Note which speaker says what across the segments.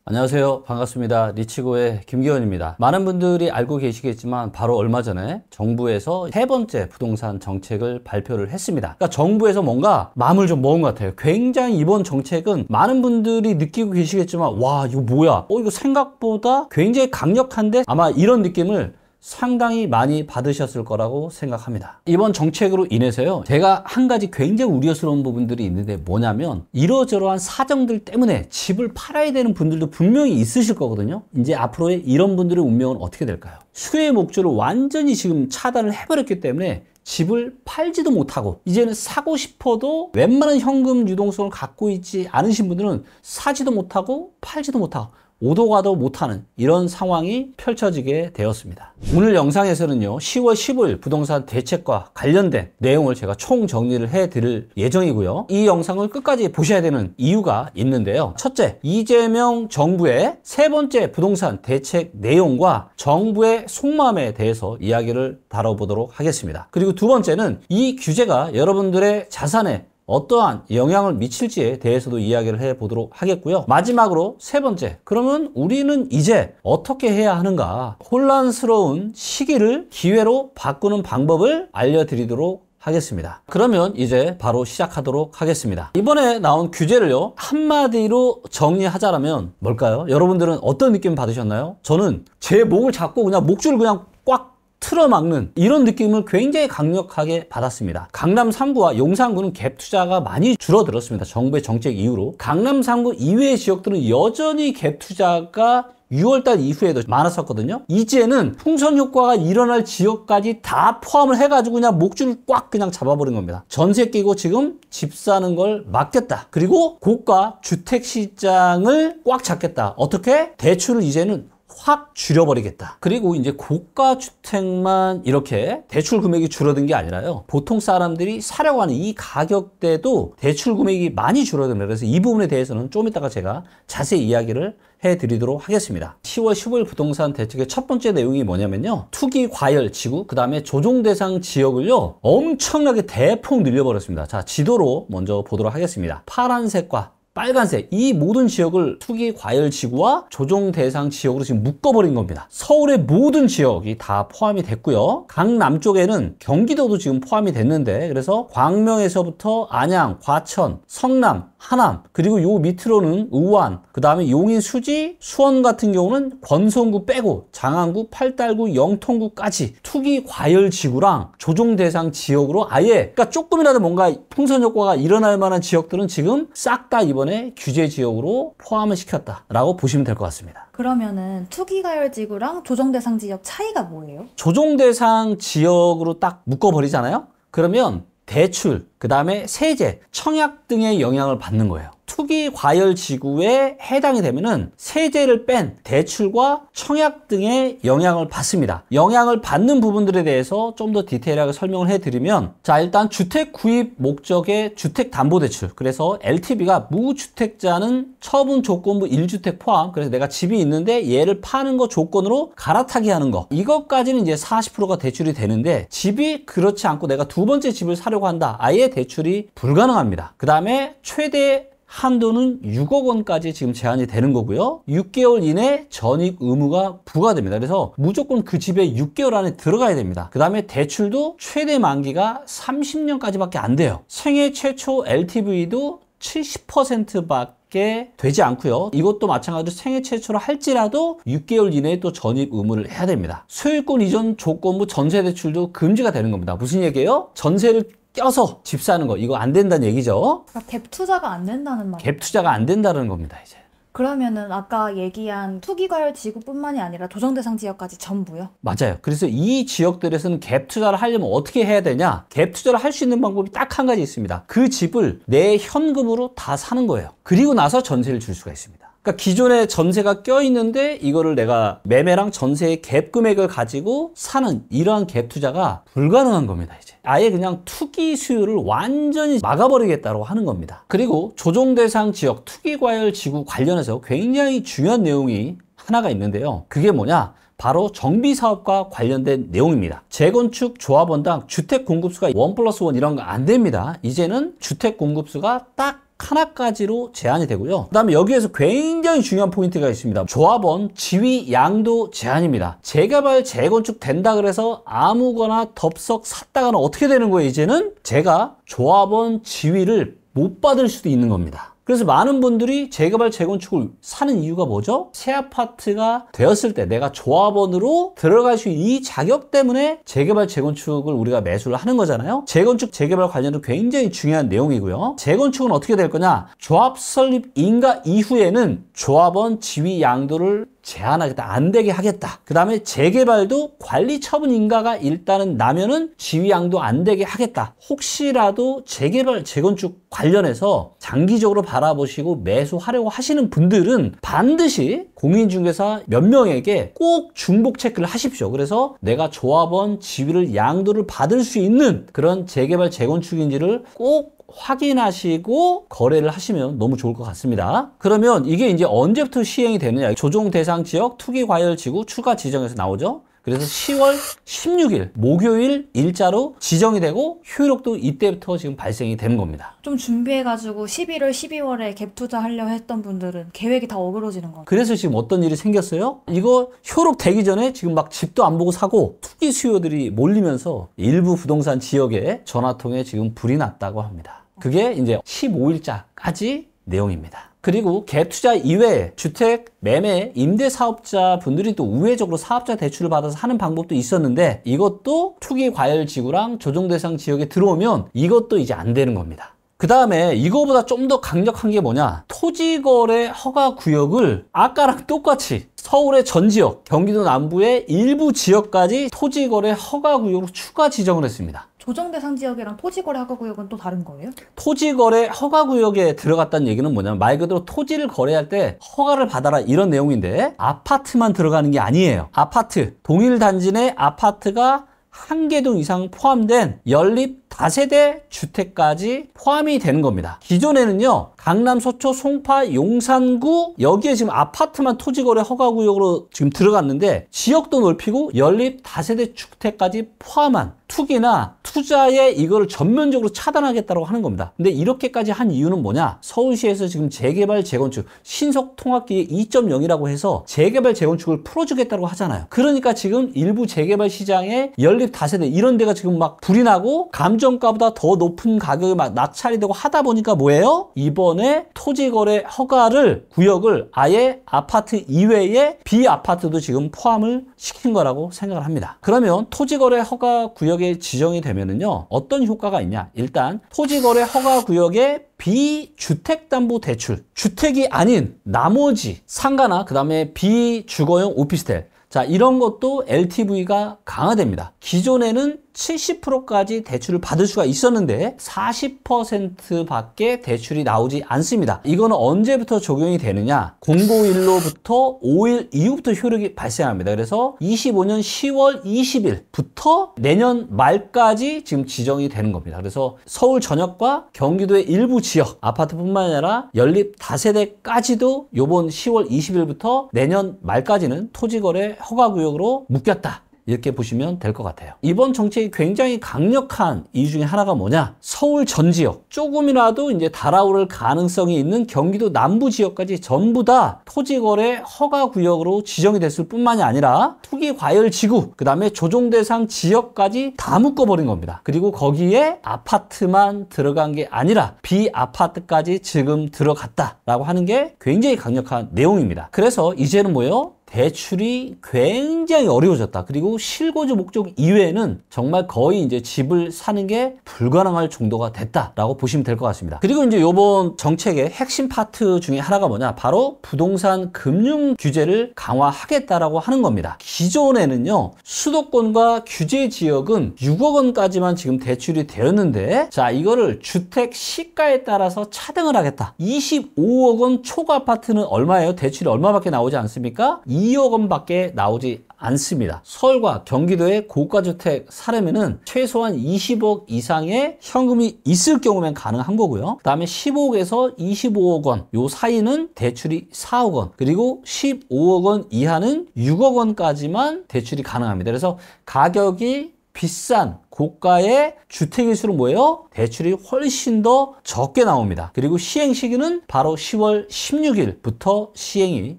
Speaker 1: 안녕하세요. 반갑습니다. 리치고의 김기현입니다. 많은 분들이 알고 계시겠지만 바로 얼마 전에 정부에서 세 번째 부동산 정책을 발표를 했습니다. 그러니까 정부에서 뭔가 마음을 좀 먹은 것 같아요. 굉장히 이번 정책은 많은 분들이 느끼고 계시겠지만 와 이거 뭐야? 이거 생각보다 굉장히 강력한데 아마 이런 느낌을 상당히 많이 받으셨을 거라고 생각합니다. 이번 정책으로 인해서요, 제가 한 가지 굉장히 우려스러운 부분들이 있는데 뭐냐면 이러저러한 사정들 때문에 집을 팔아야 되는 분들도 분명히 있으실 거거든요. 이제 앞으로의 이런 분들의 운명은 어떻게 될까요? 수요의 목줄을 완전히 지금 차단을 해버렸기 때문에 집을 팔지도 못하고 이제는 사고 싶어도 웬만한 현금 유동성을 갖고 있지 않으신 분들은 사지도 못하고 팔지도 못하고 오도 가도 못하는 이런 상황이 펼쳐지게 되었습니다. 오늘 영상에서는요 10월 15일 부동산 대책과 관련된 내용을 제가 총 정리를 해 드릴 예정이고요. 이 영상을 끝까지 보셔야 되는 이유가 있는데요. 첫째, 이재명 정부의 세 번째 부동산 대책 내용과 정부의 속마음에 대해서 이야기를 다뤄보도록 하겠습니다. 그리고 두 번째는 이 규제가 여러분들의 자산에 어떠한 영향을 미칠지에 대해서도 이야기를 해보도록 하겠고요. 마지막으로 세 번째, 그러면 우리는 이제 어떻게 해야 하는가? 혼란스러운 시기를 기회로 바꾸는 방법을 알려드리도록 하겠습니다. 그러면 이제 바로 시작하도록 하겠습니다. 이번에 나온 규제를요 한마디로 정리하자면 뭘까요? 여러분들은 어떤 느낌 받으셨나요? 저는 제 목을 잡고 그냥 목줄을 그냥 꽉 틀어막는 이런 느낌을 굉장히 강력하게 받았습니다. 강남 3구와 용산구는 갭 투자가 많이 줄어들었습니다. 정부의 정책 이후로. 강남 3구 이외의 지역들은 여전히 갭 투자가 6월달 이후에도 많았었거든요. 이제는 풍선 효과가 일어날 지역까지 다 포함을 해가지고 그냥 목줄을 꽉 그냥 잡아버린 겁니다. 전세 끼고 지금 집 사는 걸 막겠다. 그리고 고가 주택 시장을 꽉 잡겠다. 어떻게? 대출을 이제는 확 줄여버리겠다. 그리고 이제 고가 주택만 이렇게 대출 금액이 줄어든 게 아니라요. 보통 사람들이 사려고 하는 이 가격대도 대출 금액이 많이 줄어듭니다. 그래서 이 부분에 대해서는 좀 이따가 제가 자세히 이야기를 해드리도록 하겠습니다. 10월 15일 부동산 대책의 첫 번째 내용이 뭐냐면요. 투기 과열 지구, 그 다음에 조정 대상 지역을요. 엄청나게 대폭 늘려버렸습니다. 자, 지도로 먼저 보도록 하겠습니다. 파란색과 빨간색 이 모든 지역을 투기 과열 지구와 조정 대상 지역으로 지금 묶어버린 겁니다. 서울의 모든 지역이 다 포함이 됐고요. 강남 쪽에는 경기도도 지금 포함이 됐는데 그래서 광명에서부터 안양, 과천, 성남, 하남 그리고 요 밑으로는 의왕, 그 다음에 용인, 수지, 수원 같은 경우는 권선구 빼고 장안구, 팔달구, 영통구까지 투기 과열 지구랑 조정 대상 지역으로 아예 그러니까 조금이라도 뭔가 풍선 효과가 일어날 만한 지역들은 지금 싹 다 이번에 규제 지역으로 포함을 시켰다라고 보시면 될 것 같습니다.
Speaker 2: 그러면은 투기과열 지구랑 조정 대상 지역 차이가 뭐예요?
Speaker 1: 조정 대상 지역으로 딱 묶어버리잖아요. 그러면 대출, 그 다음에 세제, 청약 등의 영향을 받는 거예요. 투기 과열 지구에 해당이 되면은 세제를 뺀 대출과 청약 등의 영향을 받습니다. 영향을 받는 부분들에 대해서 좀 더 디테일하게 설명을 해드리면 자, 일단 주택 구입 목적의 주택담보대출, 그래서 LTV가 무주택자는 처분 조건부 1주택 포함, 그래서 내가 집이 있는데 얘를 파는 거 조건으로 갈아타기 하는 거, 이것까지는 이제 40%가 대출이 되는데 집이 그렇지 않고 내가 두 번째 집을 사려고 한다, 아예 대출이 불가능합니다. 그 다음에 최대 한도는 6억 원까지 지금 제한이 되는 거고요. 6개월 이내 전입 의무가 부과됩니다. 그래서 무조건 그 집에 6개월 안에 들어가야 됩니다. 그 다음에 대출도 최대 만기가 30년까지밖에 안 돼요. 생애 최초 LTV도 70%밖에 되지 않고요. 이것도 마찬가지로 생애 최초로 할지라도 6개월 이내에 또 전입 의무를 해야 됩니다. 소유권 이전 조건부 전세 대출도 금지가 되는 겁니다. 무슨 얘기예요? 전세를 껴서 집 사는 거 이거 안 된다는 얘기죠.
Speaker 2: 갭 투자가 안 된다는 말.
Speaker 1: 갭 투자가 안 된다는 겁니다. 이제.
Speaker 2: 그러면은 아까 얘기한 투기과열 지구뿐만이 아니라 조정 대상 지역까지 전부요?
Speaker 1: 맞아요. 그래서 이 지역들에서는 갭 투자를 하려면 어떻게 해야 되냐? 갭 투자를 할 수 있는 방법이 딱 한 가지 있습니다. 그 집을 내 현금으로 다 사는 거예요. 그리고 나서 전세를 줄 수가 있습니다. 그러니까 기존에 전세가 껴있는데 이거를 내가 매매랑 전세의 갭 금액을 가지고 사는 이러한 갭 투자가 불가능한 겁니다. 이제 아예 그냥 투기 수요를 완전히 막아버리겠다고 하는 겁니다. 그리고 조정 대상 지역 투기과열 지구 관련해서 굉장히 중요한 내용이 하나가 있는데요. 그게 뭐냐? 바로 정비사업과 관련된 내용입니다. 재건축 조합원당 주택 공급수가 1+1 이런 거 안 됩니다. 이제는 주택 공급수가 딱 하나까지로 제한이 되고요. 그 다음에 여기에서 굉장히 중요한 포인트가 있습니다. 조합원 지위 양도 제한입니다. 재개발, 재건축 된다 그래서 아무거나 덥석 샀다가는 어떻게 되는 거예요? 이제는 제가 조합원 지위를 못 받을 수도 있는 겁니다. 그래서 많은 분들이 재개발, 재건축을 사는 이유가 뭐죠? 새 아파트가 되었을 때 내가 조합원으로 들어갈 수 있는 이 자격 때문에 재개발, 재건축을 우리가 매수를 하는 거잖아요. 재건축, 재개발 관련도 굉장히 중요한 내용이고요. 재건축은 어떻게 될 거냐? 조합 설립 인가 이후에는 조합원 지위 양도를 제한하겠다. 안 되게 하겠다. 그 다음에 재개발도 관리 처분 인가가 일단은 나면은 지위 양도 안 되게 하겠다. 혹시라도 재개발, 재건축 관련해서 장기적으로 바라보시고 매수하려고 하시는 분들은 반드시 공인중개사 몇 명에게 꼭 중복 체크를 하십시오. 그래서 내가 조합원 지위를 양도를 받을 수 있는 그런 재개발, 재건축인지를 꼭 확인하시고 거래를 하시면 너무 좋을 것 같습니다. 그러면 이게 이제 언제부터 시행이 되느냐? 조정 대상 지역 투기 과열 지구 추가 지정에서 나오죠. 그래서 10월 16일 목요일 일자로 지정이 되고 효력도 이때부터 지금 발생이 되는 겁니다.
Speaker 2: 좀 준비해가지고 11월, 12월에 갭 투자하려고 했던 분들은 계획이 다 어그러지는 거예요.
Speaker 1: 그래서 지금 어떤 일이 생겼어요? 이거 효력 되기 전에 지금 막 집도 안 보고 사고 투기 수요들이 몰리면서 일부 부동산 지역에 전화통에 지금 불이 났다고 합니다. 그게 이제 15일자까지 내용입니다. 그리고 갭 투자 이외에 주택 매매 임대 사업자 분들이 또 우회적으로 사업자 대출을 받아서 하는 방법도 있었는데 이것도 투기 과열 지구랑 조정 대상 지역에 들어오면 이것도 이제 안 되는 겁니다. 그 다음에 이거보다 좀 더 강력한 게 뭐냐? 토지거래 허가 구역을 아까랑 똑같이 서울의 전 지역, 경기도 남부의 일부 지역까지 토지거래 허가 구역으로 추가 지정을 했습니다.
Speaker 2: 조정 대상 지역이랑 토지거래 허가 구역은 또 다른 거예요?
Speaker 1: 토지거래 허가구역에 들어갔다는 얘기는 뭐냐면 말 그대로 토지를 거래할 때 허가를 받아라 이런 내용인데 아파트만 들어가는 게 아니에요. 아파트, 동일 단지 내 아파트가 한 개 동 이상 포함된 연립 다세대 주택까지 포함이 되는 겁니다. 기존에는요, 강남, 서초, 송파, 용산구 여기에 지금 아파트만 토지거래 허가구역으로 지금 들어갔는데 지역도 넓히고 연립 다세대 주택까지 포함한 투기나 투자에 이거를 전면적으로 차단하겠다고 하는 겁니다. 근데 이렇게까지 한 이유는 뭐냐? 서울시에서 지금 재개발, 재건축 신속 통합기획 2.0이라고 해서 재개발, 재건축을 풀어주겠다고 하잖아요. 그러니까 지금 일부 재개발 시장에 연립 다세대 이런 데가 지금 막 불이 나고 감정가보다 더 높은 가격이 막 낙찰이 되고 하다 보니까 뭐예요? 이번에 토지거래 허가를 구역을 아예 아파트 이외에 비아파트도 지금 포함을 시킨 거라고 생각을 합니다. 그러면 토지거래 허가 구역에 지정이 되면은요, 어떤 효과가 있냐? 일단 토지거래 허가 구역에 비주택담보대출, 주택이 아닌 나머지 상가나 그 다음에 비주거용 오피스텔, 자, 이런 것도 LTV가 강화됩니다. 기존에는 70%까지 대출을 받을 수가 있었는데 40%밖에 대출이 나오지 않습니다. 이거는 언제부터 적용이 되느냐? 공고일로부터 5일 이후부터 효력이 발생합니다. 그래서 25년 10월 20일부터 내년 말까지 지금 지정이 되는 겁니다. 그래서 서울 전역과 경기도의 일부 지역, 아파트뿐만 아니라 연립 다세대까지도 이번 10월 20일부터 내년 말까지는 토지거래 허가구역으로 묶였다. 이렇게 보시면 될 것 같아요. 이번 정책이 굉장히 강력한 이유 중에 하나가 뭐냐? 서울 전 지역, 조금이라도 이제 달아오를 가능성이 있는 경기도 남부 지역까지 전부 다 토지거래 허가구역으로 지정이 됐을 뿐만이 아니라 투기 과열 지구, 그 다음에 조정 대상 지역까지 다 묶어버린 겁니다. 그리고 거기에 아파트만 들어간 게 아니라 비아파트까지 지금 들어갔다라고 하는 게 굉장히 강력한 내용입니다. 그래서 이제는 뭐예요? 대출이 굉장히 어려워졌다. 그리고 실거주 목적 이외에는 정말 거의 이제 집을 사는 게 불가능할 정도가 됐다라고 보시면 될 것 같습니다. 그리고 이제 이번 정책의 핵심 파트 중에 하나가 뭐냐? 바로 부동산 금융 규제를 강화하겠다라고 하는 겁니다. 기존에는요, 수도권과 규제 지역은 6억 원까지만 지금 대출이 되었는데, 자, 이거를 주택 시가에 따라서 차등을 하겠다. 25억 원 초과 아파트는 얼마예요? 대출이 얼마밖에 나오지 않습니까? 2억 원밖에 나오지 않습니다. 서울과 경기도의 고가주택 사려면은 최소한 20억 이상의 현금이 있을 경우면 가능한 거고요. 그 다음에 15억에서 25억 원, 요 사이는 대출이 4억 원, 그리고 15억 원 이하는 6억 원까지만 대출이 가능합니다. 그래서 가격이 비싼 고가의 주택일수록 뭐예요? 대출이 훨씬 더 적게 나옵니다. 그리고 시행 시기는 바로 10월 16일부터 시행이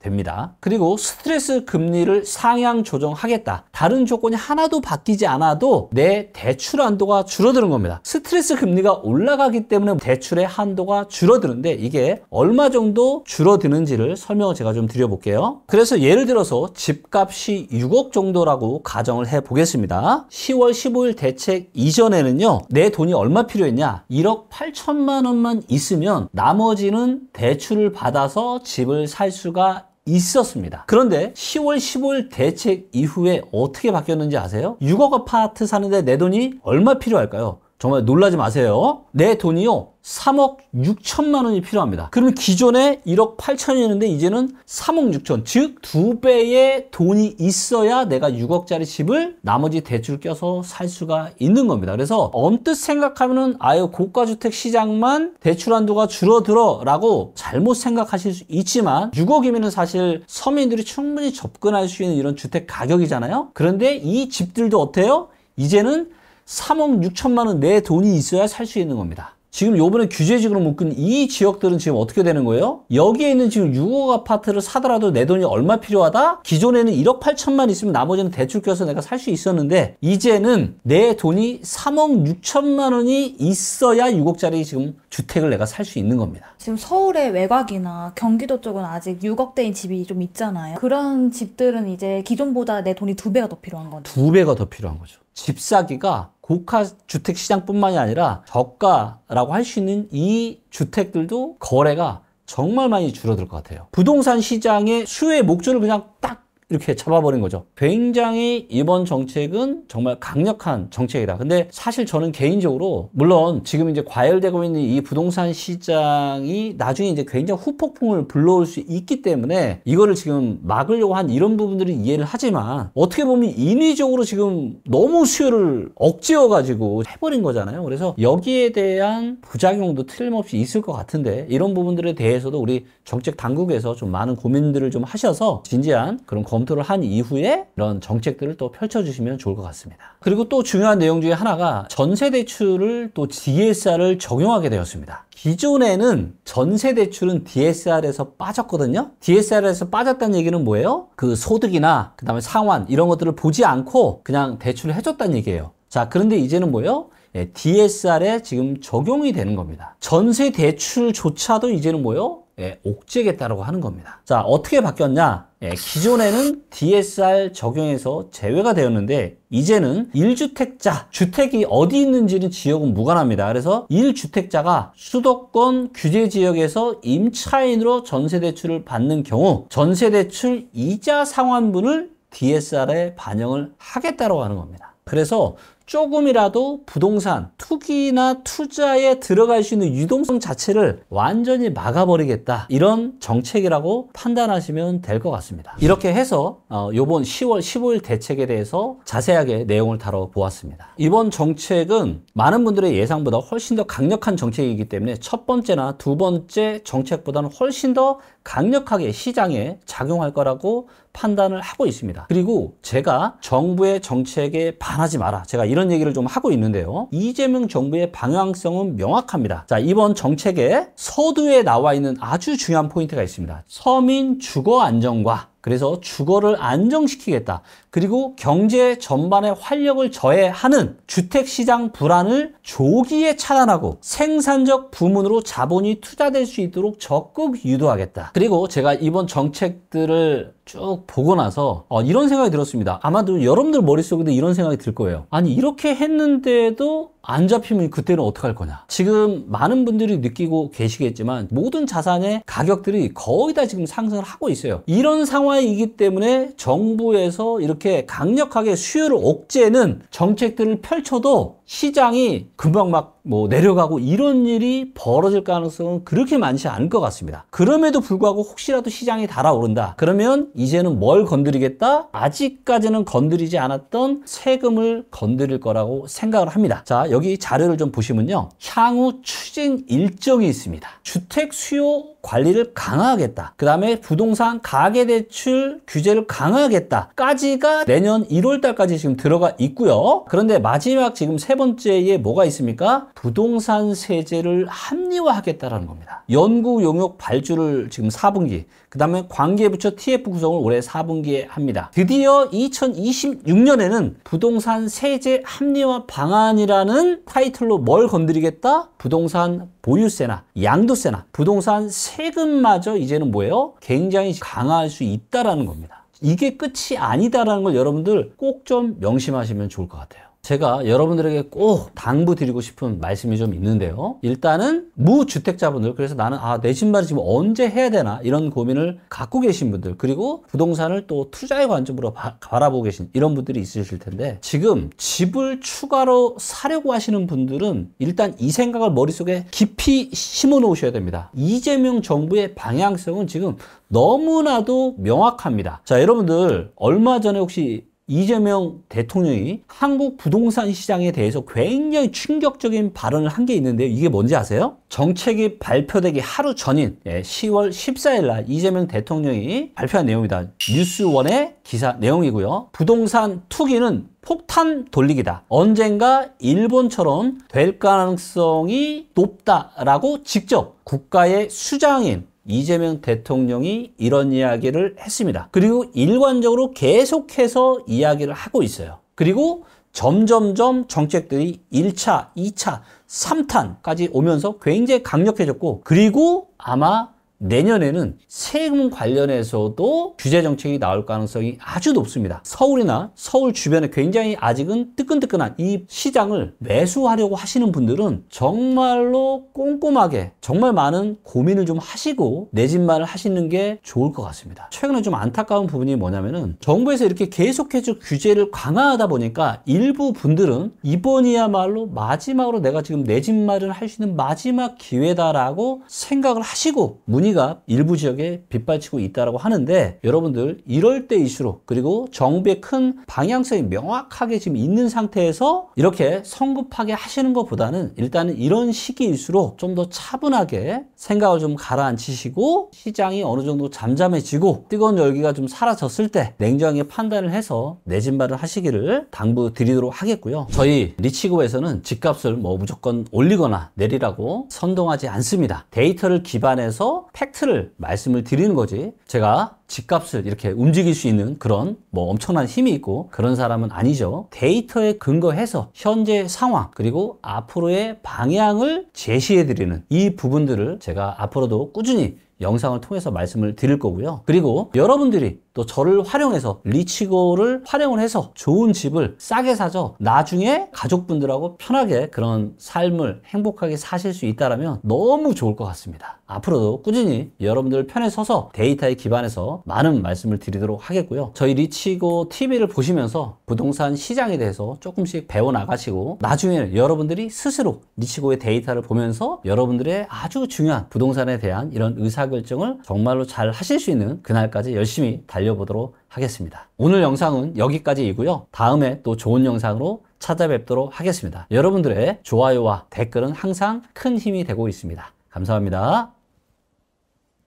Speaker 1: 됩니다. 그리고 스트레스 금리를 상향 조정하겠다. 다른 조건이 하나도 바뀌지 않아도 내 대출 한도가 줄어드는 겁니다. 스트레스 금리가 올라가기 때문에 대출의 한도가 줄어드는데 이게 얼마 정도 줄어드는지를 설명을 제가 좀 드려볼게요. 그래서 예를 들어서 집값이 6억 정도라고 가정을 해보겠습니다. 10월 15일 대책 이전에는요, 내 돈이 얼마 필요했냐? 1억 8천만 원만 있으면 나머지는 대출을 받아서 집을 살 수가 있었습니다. 그런데 10월 15일 대책 이후에 어떻게 바뀌었는지 아세요? 6억 아파트 사는데 내 돈이 얼마 필요할까요? 정말 놀라지 마세요. 내 돈이요, 3억 6천만 원이 필요합니다. 그러면 기존에 1억 8천이었는데 이제는 3억 6천, 즉 2배의 돈이 있어야 내가 6억짜리 집을 나머지 대출 껴서 살 수가 있는 겁니다. 그래서 언뜻 생각하면은 아유, 고가주택 시장만 대출 한도가 줄어들어 라고 잘못 생각하실 수 있지만 6억이면은 사실 서민들이 충분히 접근할 수 있는 이런 주택 가격이잖아요. 그런데 이 집들도 어때요? 이제는 3억 6천만 원 내 돈이 있어야 살 수 있는 겁니다. 지금 요번에 규제지구로 묶은 이 지역들은 지금 어떻게 되는 거예요? 여기에 있는 지금 6억 아파트를 사더라도 내 돈이 얼마 필요하다? 기존에는 1억 8천만 있으면 나머지는 대출 껴서 내가 살 수 있었는데 이제는 내 돈이 3억 6천만 원이 있어야 6억짜리 지금 주택을 내가 살 수 있는 겁니다.
Speaker 2: 지금 서울의 외곽이나 경기도 쪽은 아직 6억대인 집이 좀 있잖아요. 그런 집들은 이제 기존보다 내 돈이 2배가 더 필요한 거죠.
Speaker 1: 2배가 더 필요한 거죠. 집 사기가 고가 주택 시장뿐만이 아니라 저가라고 할 수 있는 이 주택들도 거래가 정말 많이 줄어들 것 같아요. 부동산 시장의 수요의 목줄을 그냥 딱 이렇게 잡아버린 거죠. 굉장히 이번 정책은 정말 강력한 정책이다. 근데 사실 저는 개인적으로 물론 지금 이제 과열되고 있는 이 부동산 시장이 나중에 이제 굉장히 후폭풍을 불러올 수 있기 때문에 이거를 지금 막으려고 한 이런 부분들은 이해를 하지만 어떻게 보면 인위적으로 지금 너무 수요를 억제어 가지고 해버린 거잖아요. 그래서 여기에 대한 부작용도 틀림없이 있을 것 같은데 이런 부분들에 대해서도 우리 정책 당국에서 좀 많은 고민들을 좀 하셔서 진지한 그런 검토를 한 이후에 이런 정책들을 또 펼쳐주시면 좋을 것 같습니다. 그리고 또 중요한 내용 중에 하나가 전세대출을 또 DSR을 적용하게 되었습니다. 기존에는 전세대출은 DSR에서 빠졌거든요. DSR에서 빠졌다는 얘기는 뭐예요? 그 소득이나 그 다음에 상환 이런 것들을 보지 않고 그냥 대출을 해줬다는 얘기예요. 자, 그런데 이제는 뭐예요? DSR에 지금 적용이 되는 겁니다. 전세 대출조차도 이제는 뭐예요? 옥죄겠다라고 하는 겁니다. 자, 어떻게 바뀌었냐? 기존에는 DSR 적용에서 제외가 되었는데 이제는 1주택자, 주택이 어디 있는지는 지역은 무관합니다. 그래서 1주택자가 수도권 규제 지역에서 임차인으로 전세대출을 받는 경우 전세대출 이자 상환분을 DSR에 반영을 하겠다라고 하는 겁니다. 그래서 조금이라도 부동산 투기나 투자에 들어갈 수 있는 유동성 자체를 완전히 막아버리겠다, 이런 정책이라고 판단하시면 될 것 같습니다. 이렇게 해서 요번 10월 15일 대책에 대해서 자세하게 내용을 다뤄보았습니다. 이번 정책은 많은 분들의 예상보다 훨씬 더 강력한 정책이기 때문에 첫 번째나 두 번째 정책보다는 훨씬 더 강력하게 시장에 작용할 거라고 판단을 하고 있습니다. 그리고 제가 정부의 정책에 반하지 마라, 제가 이런 얘기를 좀 하고 있는데요. 이재명 정부의 방향성은 명확합니다. 자, 이번 정책에 서두에 나와 있는 아주 중요한 포인트가 있습니다. 서민 주거 안정과, 그래서 주거를 안정시키겠다. 그리고 경제 전반에 활력을 저해하는 주택시장 불안을 조기에 차단하고 생산적 부문으로 자본이 투자될 수 있도록 적극 유도하겠다. 그리고 제가 이번 정책들을 쭉 보고 나서 이런 생각이 들었습니다. 아마도 여러분들 머릿속에도 이런 생각이 들 거예요. 아니, 이렇게 했는데도 안 잡히면 그때는 어떡할 거냐. 지금 많은 분들이 느끼고 계시겠지만 모든 자산의 가격들이 거의 다 지금 상승을 하고 있어요. 이런 상황이기 때문에 정부에서 이렇게 강력하게 수요를 억제는 정책들을 펼쳐도 시장이 금방 막 내려가고 이런 일이 벌어질 가능성은 그렇게 많지 않을 것 같습니다. 그럼에도 불구하고 혹시라도 시장이 달아오른다, 그러면 이제는 뭘 건드리겠다? 아직까지는 건드리지 않았던 세금을 건드릴 거라고 생각을 합니다. 자, 여기 자료를 좀 보시면요, 향후 추진 일정이 있습니다. 주택 수요 관리를 강화하겠다. 그 다음에 부동산 가계대출 규제를 강화하겠다까지가 내년 1월 달까지 지금 들어가 있고요. 그런데 마지막 지금 세 번째에 뭐가 있습니까? 부동산 세제를 합리화하겠다라는 겁니다. 연구 용역 발주를 지금 4분기, 그 다음에 관계부처 TF 구성을 올해 4분기에 합니다. 드디어 2026년에는 부동산 세제 합리화 방안이라는 타이틀로 뭘 건드리겠다? 부동산 보유세나 양도세나 부동산 세금마저 이제는 뭐예요? 굉장히 강화할 수 있다라는 겁니다. 이게 끝이 아니다라는 걸 여러분들 꼭 좀 명심하시면 좋을 것 같아요. 제가 여러분들에게 꼭 당부드리고 싶은 말씀이 좀 있는데요. 일단은 무주택자분들, 그래서 나는 내 집 마련 지금 언제 해야 되나 이런 고민을 갖고 계신 분들, 그리고 부동산을 또 투자의 관점으로 바라보고 계신 이런 분들이 있으실 텐데, 지금 집을 추가로 사려고 하시는 분들은 일단 이 생각을 머릿속에 깊이 심어 놓으셔야 됩니다. 이재명 정부의 방향성은 지금 너무나도 명확합니다. 자, 여러분들 얼마 전에 혹시 이재명 대통령이 한국 부동산 시장에 대해서 굉장히 충격적인 발언을 한 게 있는데요. 이게 뭔지 아세요? 정책이 발표되기 하루 전인 10월 14일 날 이재명 대통령이 발표한 내용입니다. 뉴스원의 기사 내용이고요. 부동산 투기는 폭탄 돌리기다. 언젠가 일본처럼 될 가능성이 높다라고 직접 국가의 수장인 이재명 대통령이 이런 이야기를 했습니다. 그리고 일관적으로 계속해서 이야기를 하고 있어요. 그리고 점점점 정책들이 1차, 2차, 3탄까지 오면서 굉장히 강력해졌고, 그리고 아마 내년에는 세금 관련해서도 규제 정책이 나올 가능성이 아주 높습니다. 서울이나 서울 주변에 굉장히 아직은 뜨끈뜨끈한 이 시장을 매수하려고 하시는 분들은 정말로 꼼꼼하게 정말 많은 고민을 좀 하시고 내 집 마련을 하시는 게 좋을 것 같습니다. 최근에 좀 안타까운 부분이 뭐냐면은 정부에서 이렇게 계속해서 규제를 강화하다 보니까 일부 분들은 이번이야말로 마지막으로 내가 지금 내 집 마련을 할 수 있는 마지막 기회다라고 생각을 하시고 문의가 일부 지역에 빗발치고 있다고 하는데, 여러분들 이럴 때일수록, 그리고 정부의 큰 방향성이 명확하게 지금 있는 상태에서 이렇게 성급하게 하시는 것보다는 일단은 이런 시기일수록 좀 더 차분하게 생각을 좀 가라앉히시고, 시장이 어느 정도 잠잠해지고 뜨거운 열기가 좀 사라졌을 때 냉정하게 판단을 해서 내 집 마련 하시기를 당부드리도록 하겠고요. 저희 리치고에서는 집값을 뭐 무조건 올리거나 내리라고 선동하지 않습니다. 데이터를 기반해서 팩트를 말씀을 드리는 거지, 제가 집값을 이렇게 움직일 수 있는 그런 뭐 엄청난 힘이 있고 그런 사람은 아니죠. 데이터에 근거해서 현재 상황 그리고 앞으로의 방향을 제시해 드리는 이 부분들을 제가 앞으로도 꾸준히 영상을 통해서 말씀을 드릴 거고요. 그리고 여러분들이 또 저를 활용해서 리치고를 활용을 해서 좋은 집을 싸게 사죠. 나중에 가족분들하고 편하게 그런 삶을 행복하게 사실 수 있다면 너무 좋을 것 같습니다. 앞으로도 꾸준히 여러분들 편에 서서 데이터에 기반해서 많은 말씀을 드리도록 하겠고요. 저희 리치고 TV를 보시면서 부동산 시장에 대해서 조금씩 배워나가시고 나중에 여러분들이 스스로 리치고의 데이터를 보면서 여러분들의 아주 중요한 부동산에 대한 이런 의사결정을 정말로 잘 하실 수 있는 그날까지 열심히 달려보도록 하겠습니다. 오늘 영상은 여기까지이고요. 다음에 또 좋은 영상으로 찾아뵙도록 하겠습니다. 여러분들의 좋아요와 댓글은 항상 큰 힘이 되고 있습니다. 감사합니다.